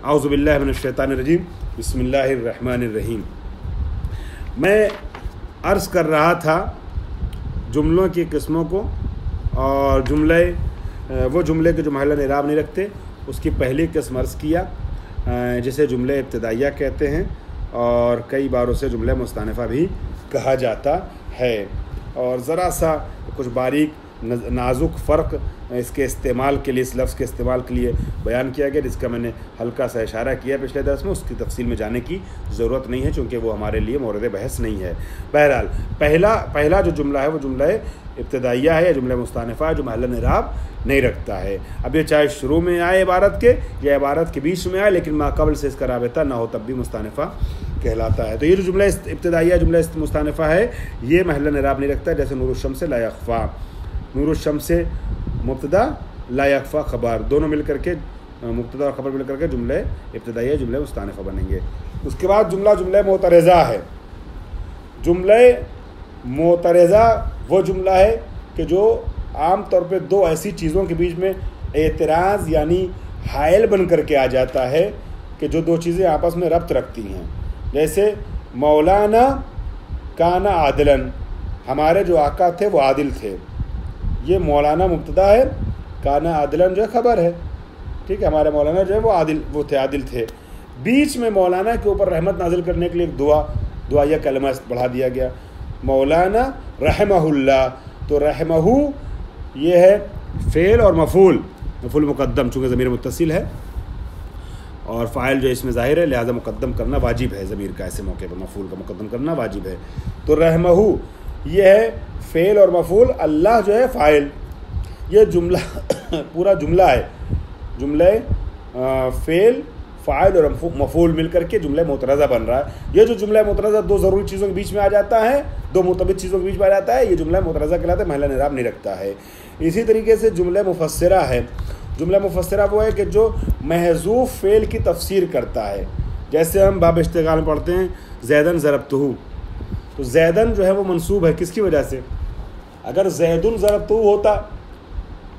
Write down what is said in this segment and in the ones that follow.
اعوذ باللہ من الشیطان الرجیم بسم اللہ الرحمن الرحیم۔ میں عرض کر رہا تھا جملوں کی قسموں کو، اور وہ جملے کے جو محل اعراب نہیں رکھتے اس کی پہلی قسم عرض کیا، جسے جملے ابتدائیہ کہتے ہیں، اور کئی بار اسے جملہ مستانفہ بھی کہا جاتا ہے۔ اور ذرا سا کچھ باریک نازک فرق اس کے استعمال کے لیے، اس لفظ کے استعمال کے لیے بیان کیا گیا، جس کا میں نے ہلکا سا اشارہ کیا پچھلے درس میں۔ اس کی تفصیل میں جانے کی ضرورت نہیں ہے، چونکہ وہ ہمارے لیے مورد بحث نہیں ہے۔ بہرحال پہلا جو جملہ ہے وہ جملہ ابتدائیہ ہے یا جملہ مستانفہ ہے، جو محل اعراب نہیں رکھتا ہے۔ اب یہ چاہے شروع میں آئے عبارت کے یا عبارت کے بیچ میں آئے، لیکن ما قبل سے اس کا رابطہ نہ ہو تب بھی مستانفہ کہلاتا ہے۔ تو یہ جو جملہ ابتدائیہ جملہ مستانفہ ہے، یہ محل اعراب نہیں رکھتا، جیسے نور الشمس لا یخفیٰ۔ نور الشمس سے مبتدا، لا یخفیٰ خبر، دونوں مل کر کے، مبتدا اور خبر مل کر کے جملے ابتدائیہ جملے مستانفہ بنیں گے۔ اس کے بعد جملہ معترضہ ہے۔ جملہ معترضہ وہ جملہ ہے کہ جو عام طور پہ دو ایسی چیزوں کے بیچ میں اعتراض یعنی حائل بن کر کے آ جاتا ہے کہ جو دو چیزیں آپس میں ربط رکھتی ہیں۔ جیسے مولانا کانا عادلاً، ہمارے جو آقا تھے وہ عادل تھے، یہ مولانا مبتدا ہے، کانا عادلاً جو ہے خبر ہے، ٹھیک ہے۔ ہمارے مولانا جو ہے وہ عادل تھے۔ بیچ میں مولانا کے اوپر رحمت نازل کرنے کے لیے ایک دعائیہ کلمہ بڑھا دیا گیا، مولانا رحمہ اللہ۔ تو رحمہ یہ ہے فعل اور مفعول مقدم، چونکہ ضمیر متصل ہے اور فاعل جو اس میں ظاہر ہے، لہذا مقدم کرنا واجب ہے، ضمیر کا ایسے موقع پر مفعول کا مقدم کرنا واجب ہے۔ تو رحمہ یہ ہے فعل اور مفعول، اللہ جو ہے فاعل۔ یہ جملہ پورا جملہ ہے، جملہ فعل فاعل اور مفعول مل کر کے جملہ معترضہ بن رہا ہے۔ یہ جو جملہ معترضہ دو ضروری چیزوں کے بیچ میں آ جاتا ہے، دو مرتبط چیزوں کے بیچ میں آ جاتا ہے، یہ جملہ معترضہ کہلاتا ہے، محل اعراب نہیں رکھتا ہے۔ اسی طریقے سے جملہ مفسرہ ہے۔ جملہ مفسرہ وہ ہے کہ جو محذوف فعل کی تفسیر کرتا ہے۔ جیسے ہم باب اشتغال میں پڑھتے ہیں زیدن ضربتہ، تو زیدن جو ہے وہ منصوب ہے کس کی وجہ سے؟ اگر زیدن ضربتہ ہوتا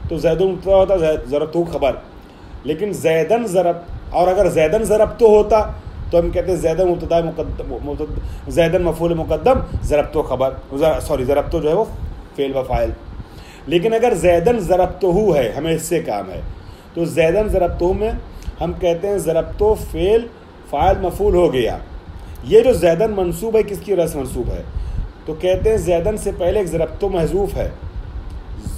تو زیدن مبتدا ہوتا، ضربتہ خبر، لیکن زیدن اور اگر زیدن ضربتہ ہوتا تو ہم کہتے ہیں زیدن مبتدا زیدن مفعول مقدم، ضربتہ خبر، ضربتہ جو ہے وہ فعل و فاعل۔ لیکن اگر زیدن ضربتہ ہے، ہمیں اس سے کام ہے، تو زیدن ضربتہ میں ہم کہتے ہیں ضربتہ فعل فاعل مفعول ہو گیا۔ یہ جو زیدن منصوب ہے کس کی وجہ سے منصوب ہے؟ تو کہتے ہیں زیدن سے پہلے ایک ضربتہ محذوف ہے،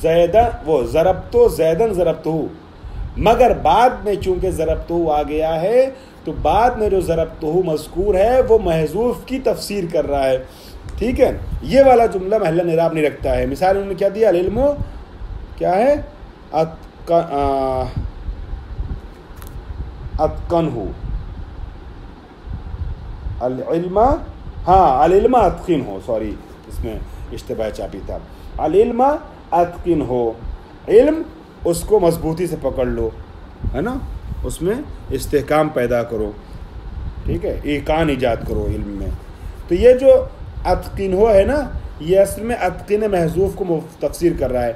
ضربتہ زیدن ضربتہ، مگر بعد میں چونکہ ضربتہ آ گیا ہے تو بعد میں جو ضربتہ مذکور ہے وہ محذوف کی تفسیر کر رہا ہے، ٹھیک ہے۔ یہ والا جملہ محل اعراب نہیں رکھتا ہے۔ مثال انہوں نے کیا دیا، العلم کیا ہے، اتقنہ، العلم، العلم اتقنہ، سوری اس میں اشتباہ چاپی تھا، العلم اتقنہ، علم اس کو مضبوطی سے پکڑ لو، ہے نا، اس میں استحکام پیدا کرو، ٹھیک ہے، ایقان ایجاد کرو علم میں۔ تو یہ جو اتقنہ ہے نا، یہ اصل میں اتقن محذوف کو تفسیر کر رہا ہے۔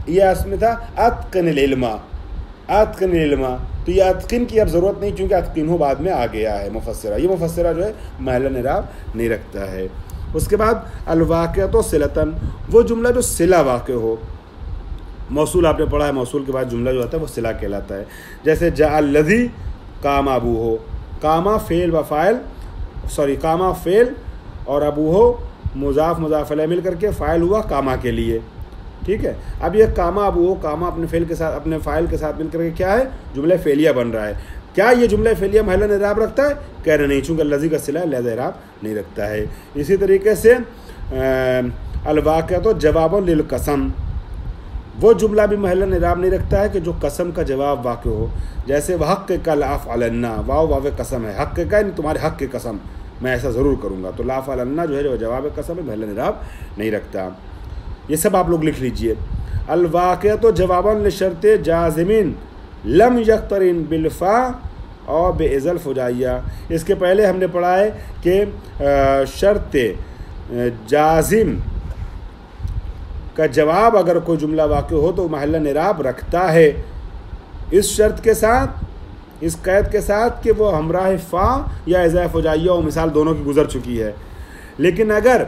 یہ اصل میں تھا اتقن العلم، اتقن العلم، تو یہ اتقن کی اب ضرورت نہیں، چونکہ اتقنہ بعد میں آ گیا ہے مفسرہ۔ یہ مفسرہ جو ہے محل اعراب نہیں رکھتا ہے۔ اس کے بعد الواقعۃ صلۃً، وہ جملہ جو صلہ واقع ہو۔ موصول آپ نے پڑھا ہے، موصول کے بعد جملہ جو ہوتا ہے وہ صلہ کہلاتا ہے۔ جیسے جاء الذی قام ابوہ، قامہ فعل و فاعل، قامہ فعل اور ابوہ مضاف مضاف الیہ مل کر کے فاعل ہوا قامہ کے لیے، ٹھیک ہے۔ اب یہ قامہ ابوہ، قامہ اپنے فعل کے ساتھ، اپنے فاعل کے ساتھ مل کر کے کیا ہے، جملہ فعلیہ بن رہا ہے۔ کیا یہ جملہ فعلیہ محل اعراب رکھتا ہے؟ کہہ رہے نہیں، چونکہ الذی کا صلہ ہے لہذا اعراب نہیں رکھتا ہے۔ اسی طریقے سے الواقعۃ جواب للقسم، وہ جملہ بھی محل اعراب نہیں رکھتا ہے کہ جو قسم کا جواب واقع ہو۔ جیسے وحقق لأفعلن، واو قسم ہے، حق کا یعنی تمہارے حق کی قسم، میں ایسا ضرور کروں گا، تو لأفعلن جو ہے جو جواب قسم ہے، محل اعراب نہیں رکھتا۔ یہ سب آپ لوگ لکھ لیجئے۔ الواقعۃ جوابا لشرط جازم لم یقترن بالفاء اور بإذا الفجائیہ۔ اس کے پہلے ہم نے پڑھا ہے کہ شرط جازم کا جواب اگر کوئی جملہ واقع ہو تو محل اعراب رکھتا ہے، اس شرط کے ساتھ اس قید کے ساتھ کہ وہ ہمراہ فا یا اضافہ فجائیہ و مثال دونوں کی گزر چکی ہے. لیکن اگر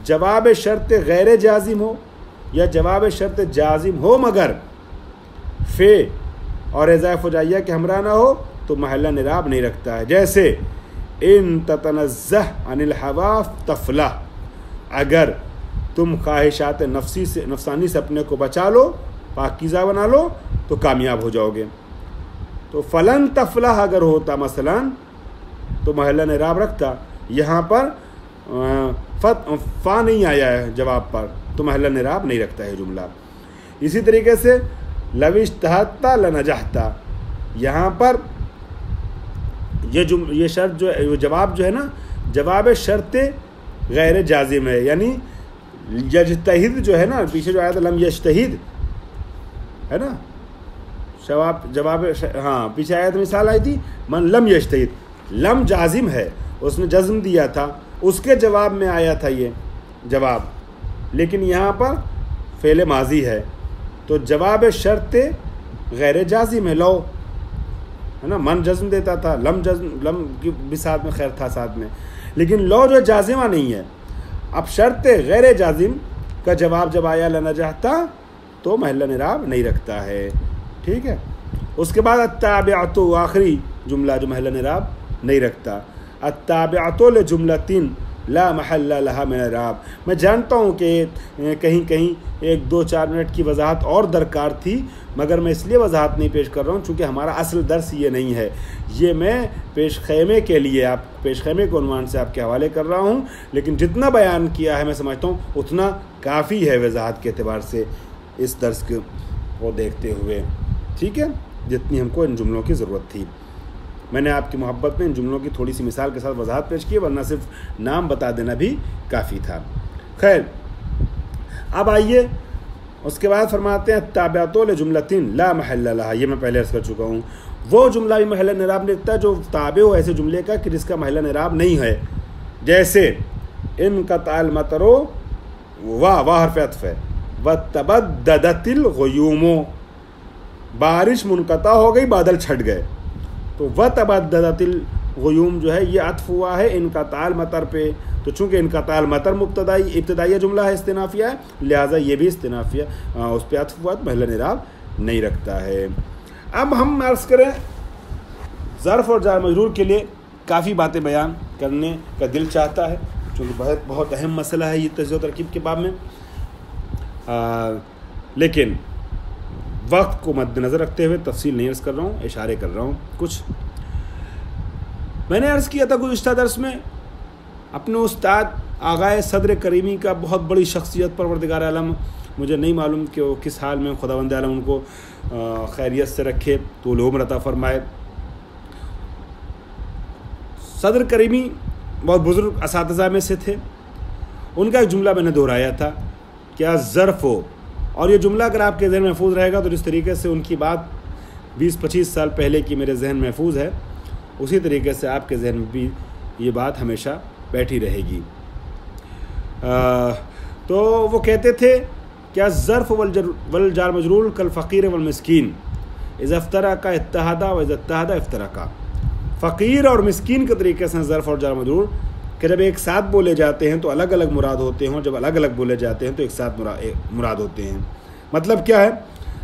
جواب شرط غیر جازم ہو یا جواب شرط جازم ہو مگر فے اور اضافہ فجائیہ کے ہمراہ نہ ہو تو محل نراب نہیں رکھتا ہے. جیسے ان تتنزہ عن الحوا تفلح، اگر تم خواہشات نفسانی سے اپنے کو بچا لو، پاکیزہ بنا لو تو کامیاب ہو جاؤ گے. تو فلن تفلح اگر ہوتا مثلا تو محل نراب رکھتا. یہاں پر فا نہیں آیا ہے جواب پر تو محل نراب نہیں رکھتا ہے جملہ. اسی طریقے سے لو اجتہدت لنجحت، یہاں پر یہ شرط جو ہے، جواب جو ہے نا، جواب شرط غیر جازم ہے. یعنی یجتہد جو ہے نا، پیچھے جو آیا تھا لم یجتہد ہے نا، جواب ہاں پیچھے آیا تھا، مثال آئی تھی من لم یجتہد، لم جازم ہے، اس نے جزم دیا تھا، اس کے جواب میں آیا تھا یہ جواب. لیکن یہاں پر فعل ماضی ہے تو جواب شرط غیر جازم ہے. لو ہے نا، من جزم دیتا تھا، لم کی بھی ساتھ میں خیر تھا ساتھ میں، لیکن لو جو جازمہ نہیں ہے. اب شرط غیر جازم کا جواب جب آیا لنجحت تو محل نراب نہیں رکھتا ہے. ٹھیک ہے. اس کے بعد التابعۃ، آخری جملہ جو محل نراب نہیں رکھتا. التابعۃ لجملۃ لا محل لها من اعراب. میں جانتا ہوں کہ کہیں 1-2-4 منٹ کی وضاحت اور درکار تھی، مگر میں اس لیے وضاحت نہیں پیش کر رہا ہوں چونکہ ہمارا اصل درس یہ نہیں ہے. یہ میں پیش خیمے کے لیے، پیش خیمے کے عنوان سے آپ کے حوالے کر رہا ہوں. لیکن جتنا بیان کیا ہے میں سمجھتا ہوں اتنا کافی ہے وضاحت کے اعتبار سے اس درس کو دیکھتے ہوئے. ٹھیک ہے، جتنی ہم کو ان جملوں کی ضرورت تھی. میں نے آپ کی محبت میں ان جملوں کی تھوڑی سی مثال کے ساتھ وضاحت پیش کی، ورنہ صرف نام بتا دینا بھی کافی تھا. خیر، اب آئیے اس کے بعد فرماتے ہیں التابعۃ لجملۃ لا محل لها. یہ میں پہلے عرض کر چکا ہوں. وہ جملہ بھی محل نعراب نہیں رکھتا جو تابع ہو ایسے جملے کا کہ جس کا محل نعراب نہیں ہے. جیسے انقطع المطر، واہ حرف عطف ہے، وتبددت الغیوم، بارش منقطع ہو گئی، بادل چھٹ گئے. تو وتبددت الغیوم جو ہے یہ عطف ہوا ہے انقطاع المطر پہ. تو چونکہ انقطاع المطر ابتدائی جملہ ہے، استنافیہ ہے، لہٰذا یہ بھی استنافیہ اس پہ عطف ہوا، محل نعراب نہیں رکھتا ہے. اب ہم عرض کریں ظرف اور جار مجرور کے لیے کافی باتیں بیان کرنے کا دل چاہتا ہے، چونکہ بہت اہم مسئلہ ہے یہ تجزیہ و ترکیب کے باب میں. لیکن وقت کو مد نظر رکھتے ہوئے تفصیل نہیں عرض کر رہا ہوں، اشارے کر رہا ہوں. کچھ میں نے عرض کیا تھا گزشتہ درس میں، اپنے استاد آغائے صدر کریمی کا بہت بڑی شخصیت پروردگار عالم، مجھے نہیں معلوم کہ وہ کس حال میں، خداوند عالم ان کو خیریت سے رکھے، طول عمر عطا فرمائے. صدر کریمی بہت بزرگ اساتذہ میں سے تھے. ان کا ایک جملہ میں نے دہرایا تھا، کیا ظرف ہو، اور یہ جملہ اگر آپ کے ذہن محفوظ رہے گا تو جس طریقے سے ان کی بات 20-25 سال پہلے کی میرے ذہن محفوظ ہے، اسی طریقے سے آپ کے ذہن میں بھی یہ بات ہمیشہ بیٹھی رہے گی. تو وہ کہتے تھے کیا ظرف والجار مجرور کالفقیر والمسکین اذا افترقا اتحدا واذا اتحدا افترقا. فقیر اور مسکین کے طریقے سے ظرف اور جار مجرور کہ جب ایک ساتھ بولے جاتے ہیں تو الگ الگ مراد ہوتے ہیں، جب الگ الگ بولے جاتے ہیں تو ایک ساتھ مراد ہوتے ہیں. مطلب کیا ہے؟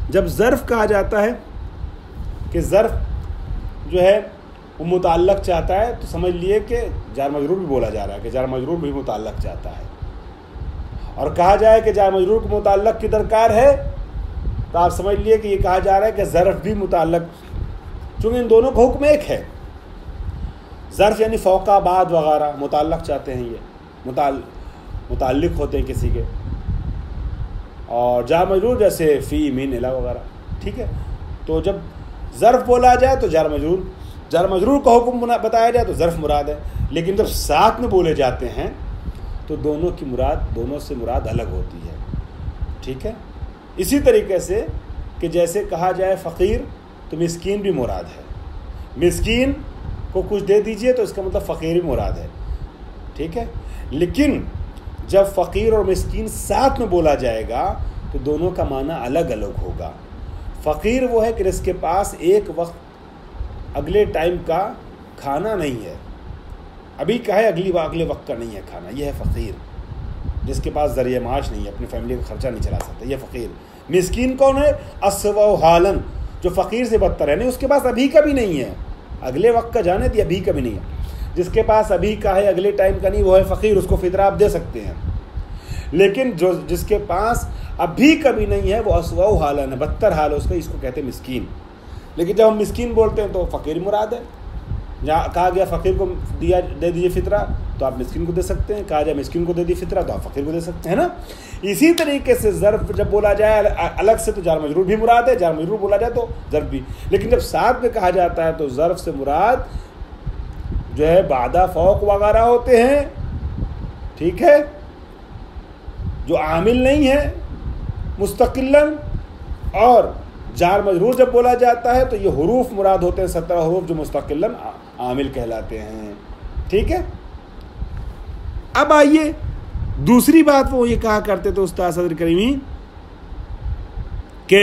جب ظرف کہا جاتا ہے کہ ظرف جو ہے وہ متعلق چاہتا ہے تو سمجھ لیے کہ جار مجرور بھی بولا جا رہا ہے، کہ جار مجرور بھی متعلق چاہتا ہے. اور کہا جائے کہ جار مجرور کو متعلق کی درکار ہے تو آپ سمجھ لیے کہ یہ کہا جا رہا ہے کہ ظرف بھی متعلق، چونکہ ان دونوں کا حکم ایک ہے. ظرف یعنی فوقہ، بعد وغیرہ متعلق چاہتے ہیں، یہ متعلق ہوتے ہیں کسی کے. اور جار مجرور جیسے فی، من، الی وغیرہ. ٹھیک ہے، تو جب ظرف بولا جائے تو جار مجرور کا حکم بتایا جائے تو ظرف مراد ہے. لیکن جب ساتھ میں بولے جاتے ہیں تو دونوں سے مراد الگ ہوتی ہے. ٹھیک ہے. اسی طریقے سے کہ جیسے کہا جائے فقیر تو مسکین بھی مراد ہے، مسکین کو کچھ دے دیجئے تو اس کا مطلب فقیر بھی مراد ہے. ٹھیک ہے. لیکن جب فقیر اور مسکین ساتھ میں بولا جائے گا تو دونوں کا معنی الگ الگ ہوگا. فقیر وہ ہے کہ جس کے پاس ایک وقت اگلے ٹائم کا کھانا نہیں ہے، ابھی کا ہے اگلے وقت کا نہیں ہے کھانا. یہ ہے فقیر، جس کے پاس ذریعہ معاش نہیں ہے، اپنی فیملی کا خرچہ نہیں چلا سکتا، یہ فقیر. مسکین کون ہے؟ اسوأ حالاً، جو فقیر سے بدتر ہے، نہیں اس کے پاس ابھی کا بھی نہیں ہے، اگلے وقت کا جانے دی، ابھی کا بھی نہیں ہے. جس کے پاس ابھی کا ہے اگلے ٹائم کا نہیں، وہ ہے فقیر، اس کو فطرہ آپ دے سکتے ہیں. لیکن جس کے پاس ابھی کا بھی نہیں ہے وہ اسوأ حالاً ہے، بدتر حال ہے اس کا، اس کو کہتے ہیں مسکین. لیکن جب ہم مسکین بولتے ہیں تو فقیر مراد ہے. جہاں کہا گیا فقیر کو دے دیجیے فطرہ تو آپ مسکین کو دے سکتے ہیں، کہا جائے مسکین کو دے دیجیے فطرہ تو آپ فقیر کو دے سکتے ہیں نا. اسی طریقے سے ظرف جب بولا جائے الگ سے تو جار مجرور بھی مراد ہے، جار مجرور بولا جائے تو ظرف بھی. لیکن جب ساتھ میں کہا جاتا ہے تو ظرف سے مراد جو ہے بعد فوق وغیرہ ہوتے ہیں، ٹھیک ہے، جو عامل نہیں ہے مستقلاً. اور جار مجرور جب بولا جاتا ہے تو یہ حروف مراد ہوتے ہیں، 17 حروف جو مستقلاً عامل کہلاتے ہیں. ٹھیک ہے. اب آئیے دوسری بات، وہ یہ کہا کرتے تھے استاد صدر کریمی کہ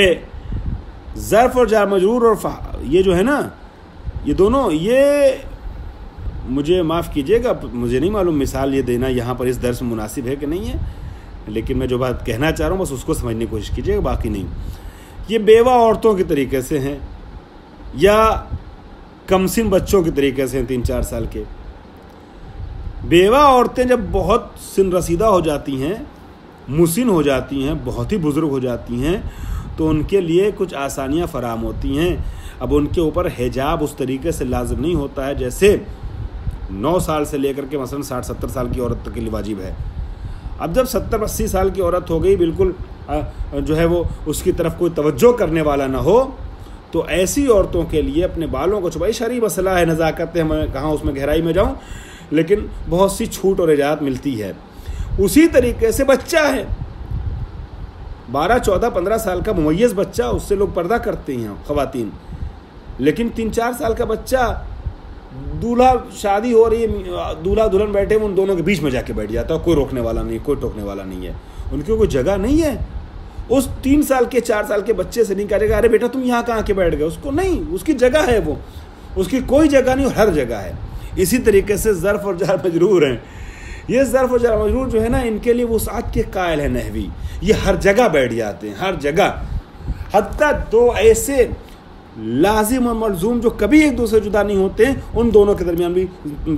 ظرف اور جار مجرور اور یہ جو ہے نا، یہ دونوں، یہ مجھے معاف کیجیے گا، مجھے نہیں معلوم مثال یہ دینا یہاں پر اس درس میں مناسب ہے کہ نہیں ہے، لیکن میں جو بات کہنا چاہ رہا ہوں بس اس کو سمجھنے کی کوشش کیجیے گا، باقی نہیں. یہ بیوہ عورتوں کے طریقے سے ہیں یا کمسن بچوں کے طریقے سے ہیں، 3-4 سال کے. بیوہ عورتیں جب بہت سن رسیدہ ہو جاتی ہیں، مسن ہو جاتی ہیں، بہت ہی بزرگ ہو جاتی ہیں، تو ان کے لیے کچھ آسانیاں فراہم ہوتی ہیں. اب ان کے اوپر حجاب اس طریقے سے لازم نہیں ہوتا ہے جیسے 9 سال سے لے کر کے مثلا 60-70 سال کی عورت کے لیے واجب ہے. اب جب 70-80 سال کی عورت ہو گئی، بالکل جو ہے وہ اس کی طرف کوئی توجہ کرنے والا نہ ہو، تو ایسی عورتوں کے لیے اپنے بالوں کو چھپائی شرعی مسئلہ ہے، نزاکت ہے، میں کہاں اس میں گہرائی میں جاؤں، لیکن بہت سی چھوٹ اور اجازت ملتی ہے. اسی طریقے سے بچہ ہے 12, 14, 15 سال کا ممیز بچہ، اس سے لوگ پردہ کرتے ہیں خواتین. لیکن 3-4 سال کا بچہ، دولہا شادی ہو رہی ہے، دولہا دلہن بیٹھے ان دونوں کے بیچ میں جا کے بیٹھ جاتا ہے، کوئی روکنے والا نہیں، کوئی ٹوکنے والا نہیں ہے، ان کی کوئی جگہ نہیں ہے. اس 3 سال کے 4 سال کے بچے سے نہیں کہا جائے گا ارے بیٹا تم یہاں کہاں کے بیٹھ گئے، اس کو نہیں، اس کی جگہ ہے، وہ اس کی کوئی جگہ نہیں، ہر جگہ ہے. اسی طریقے سے ظرف اور جار مجرور ہیں. یہ ظرف اور جار مجرور جو ہے نا، ان کے لیے وسعت کے قائل ہے نحوی، یہ ہر جگہ بیٹھ جاتے ہیں، ہر جگہ. حتیٰ 2 ایسے لازم اور ملزوم جو کبھی ایک دوسرے جدا نہیں ہوتے ہیں، ان دونوں کے درمیان بھی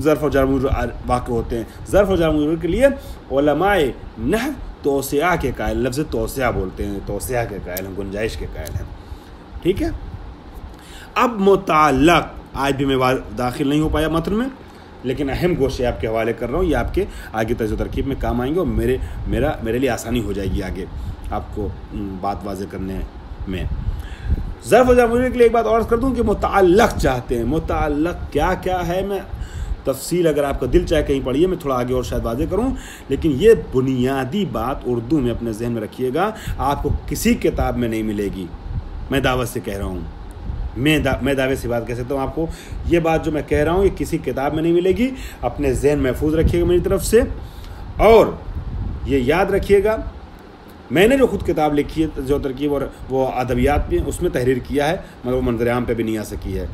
ظرف اور جار مجرور واقع ہوتے ہیں. ظرف اور جار مجرور کے لیے علماء نحو توسعہ کے قائل، لفظ توسعہ بولتے ہیں، توسعہ کے قائل ہیں، گنجائش کے قائل ہیں. ٹھیک ہے. اب متعلق، آج بھی میں داخل نہیں ہو پایا متن میں، لیکن اہم گوشے آپ کے حوالے کر رہا ہوں، یہ آپ کے آگے تجزیہ و ترکیب میں کام آئیں گے اور میرے لیے آسانی ہو جائے گی آگے آپ کو بات واضح کرنے میں. ظرف و جار مجرور کے لیے ایک بات اور کر دوں کہ متعلق چاہتے ہیں. متعلق کیا کیا ہے، میں تفصیل اگر آپ کا دل چاہے کہیں پڑھیے، میں تھوڑا آگے اور شاید واضح کروں، لیکن یہ بنیادی بات اردو میں اپنے ذہن میں رکھیے گا، آپ کو کسی کتاب میں نہیں ملے گی. میں دعوت سے کہہ رہا ہوں، میں دعوے سے بات کہہ سکتا ہوں آپ کو، یہ بات جو میں کہہ رہا ہوں یہ کسی کتاب میں نہیں ملے گی. اپنے ذہن محفوظ رکھیے گا میری طرف سے، اور یہ یاد رکھیے گا میں نے جو خود کتاب لکھی ہے تجزیہ و ترکیب اور وہ ادبیات میں، اس میں تحریر کیا ہے، مگر وہ منظر عام پہ بھی نہیں آ سکی ہے.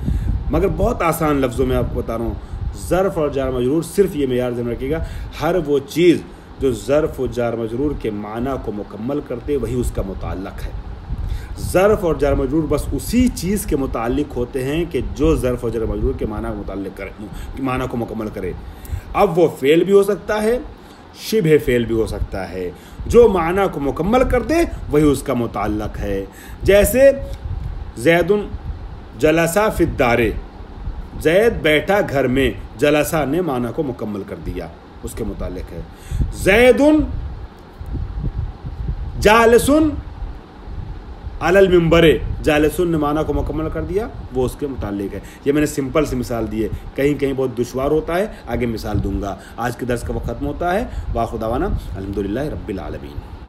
مگر بہت آسان لفظوں میں آپ کو بتا رہا ہوں، ظرف اور جار مجرور، صرف یہ معیار ذہن رکھیے گا، ہر وہ چیز جو ظرف و جار مجرور کے معنی کو مکمل کرتے وہی اس کا متعلق ہے. ظرف اور جار مجرور بس اسی چیز کے متعلق ہوتے ہیں کہ جو ظرف اور جار مجرور کے معنی کو متعلق کرے، معنی کو مکمل کرے. اب وہ فعل بھی ہو سکتا ہے، شبہ فعل بھی ہو سکتا ہے، جو معنی کو مکمل کر دے وہی اس کا متعلق ہے. جیسے زید جلسہ فی الدار، زید بیٹھا گھر میں، جلسہ نے معنی کو مکمل کر دیا، اس کے متعلق ہے. زید جالسن علی المنبر، جالسن نے معنی کو مکمل کر دیا، وہ اس کے متعلق ہے. یہ میں نے سمپل سی مثال دی ہے، کہیں کہیں بہت دشوار ہوتا ہے، آگے مثال دوں گا. آج کے درس کا وقت ختم ہوتا ہے. وآخر دعوانا الحمدللہ رب العالمین.